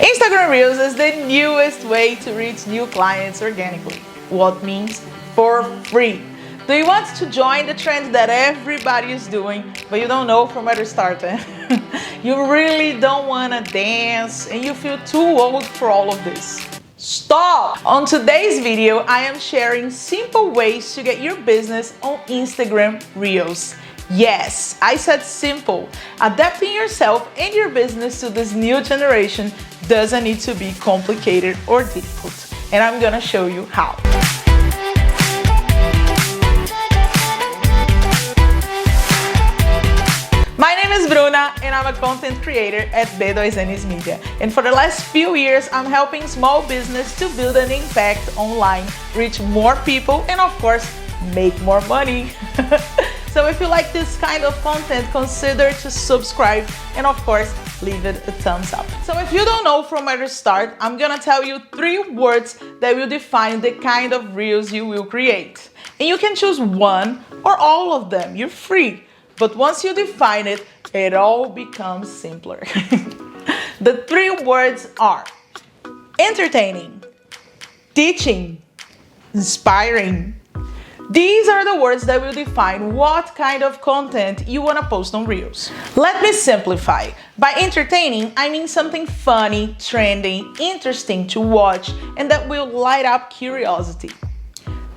Instagram Reels is the newest way to reach new clients organically. What means for free. Do you want to join the trend that everybody is doing, but you don't know from where to start? You really don't want to dance and you feel too old for all of this. Stop! On today's video, I am sharing simple ways to get your business on Instagram Reels. Yes, I said simple. Adapting yourself and your business to this new generation doesn't need to be complicated or difficult. And I'm gonna show you how. My name is Brunna and I'm a content creator at B2Ns Media. And for the last few years, I'm helping small business to build an impact online, reach more people, and of course, make more money. So if you like this kind of content, consider to subscribe and of course, leave it a thumbs up. So if you don't know from where to start, I'm gonna tell you 3 words that will define the kind of reels you will create. And you can choose one or all of them, you're free. But once you define it, it all becomes simpler. The 3 words are entertaining, teaching, inspiring. These are the words that will define what kind of content you want to post on Reels. Let me simplify. By entertaining, I mean something funny, trending, interesting to watch, and that will light up curiosity.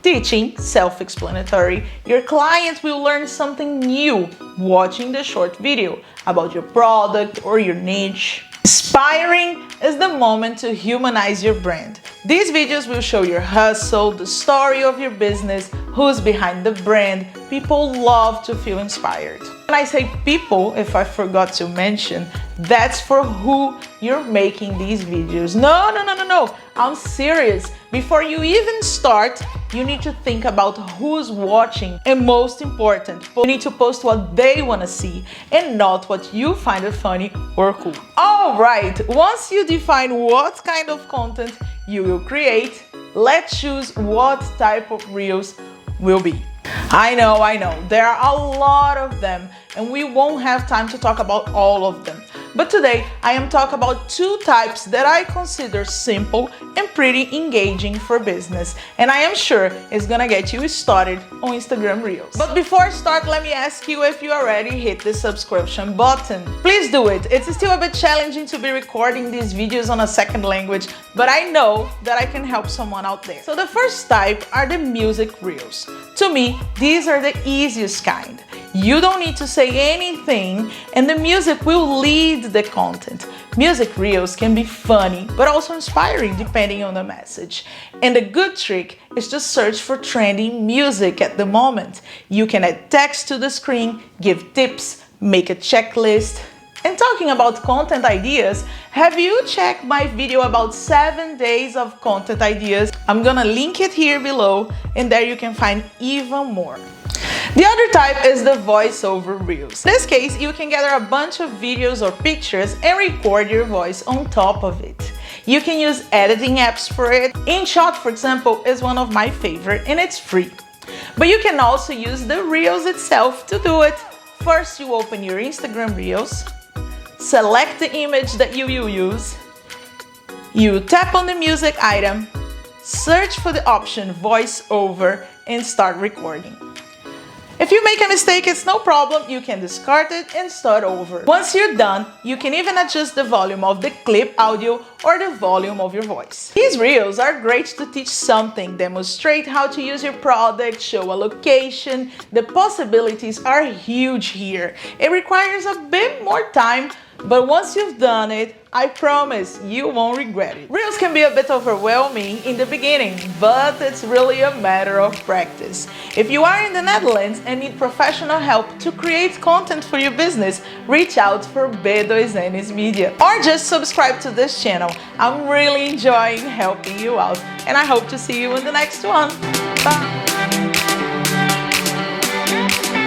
Teaching, self-explanatory, your client will learn something new watching the short video about your product or your niche. Inspiring is the moment to humanize your brand. These videos will show your hustle, the story of your business, who's behind the brand. People love to feel inspired. When I say people, if I forgot to mention, that's for who you're making these videos. No. I'm serious. Before you even start, you need to think about who's watching. And most important, you need to post what they want to see and not what you find it funny or cool. All right, once you define what kind of content you will create, let's choose what type of reels will be. I know, there are a lot of them and we won't have time to talk about all of them. But today I am talking about 2 types that I consider simple and pretty engaging for business. And I am sure it's gonna get you started on Instagram Reels. But before I start, let me ask you if you already hit the subscription button. Please do it. It's still a bit challenging to be recording these videos on a second language, but I know that I can help someone out there. So the first type are the music Reels. To me, these are the easiest kind. You don't need to say anything and the music will lead the content. Music reels can be funny, but also inspiring depending on the message. And the good trick is to search for trending music at the moment. You can add text to the screen, give tips, make a checklist. And talking about content ideas, have you checked my video about 7 days of content ideas? I'm gonna link it here below and there you can find even more. The other type is the voiceover reels. In this case, you can gather a bunch of videos or pictures and record your voice on top of it. You can use editing apps for it. InShot, for example, is one of my favorite and it's free. But you can also use the Reels itself to do it. First, you open your Instagram Reels, select the image that you will use, you tap on the music item, search for the option voiceover and start recording. If you make a mistake, it's no problem, you can discard it and start over. Once you're done, you can even adjust the volume of the clip audio or the volume of your voice. These reels are great to teach something, demonstrate how to use your product, show a location. The possibilities are huge here. It requires a bit more time, but once you've done it, I promise you won't regret it. Reels can be a bit overwhelming in the beginning, but it's really a matter of practice. If you are in the Netherlands and need professional help to create content for your business, reach out for B2Ns Media or just subscribe to this channel. I'm really enjoying helping you out and I hope to see you in the next one. Bye!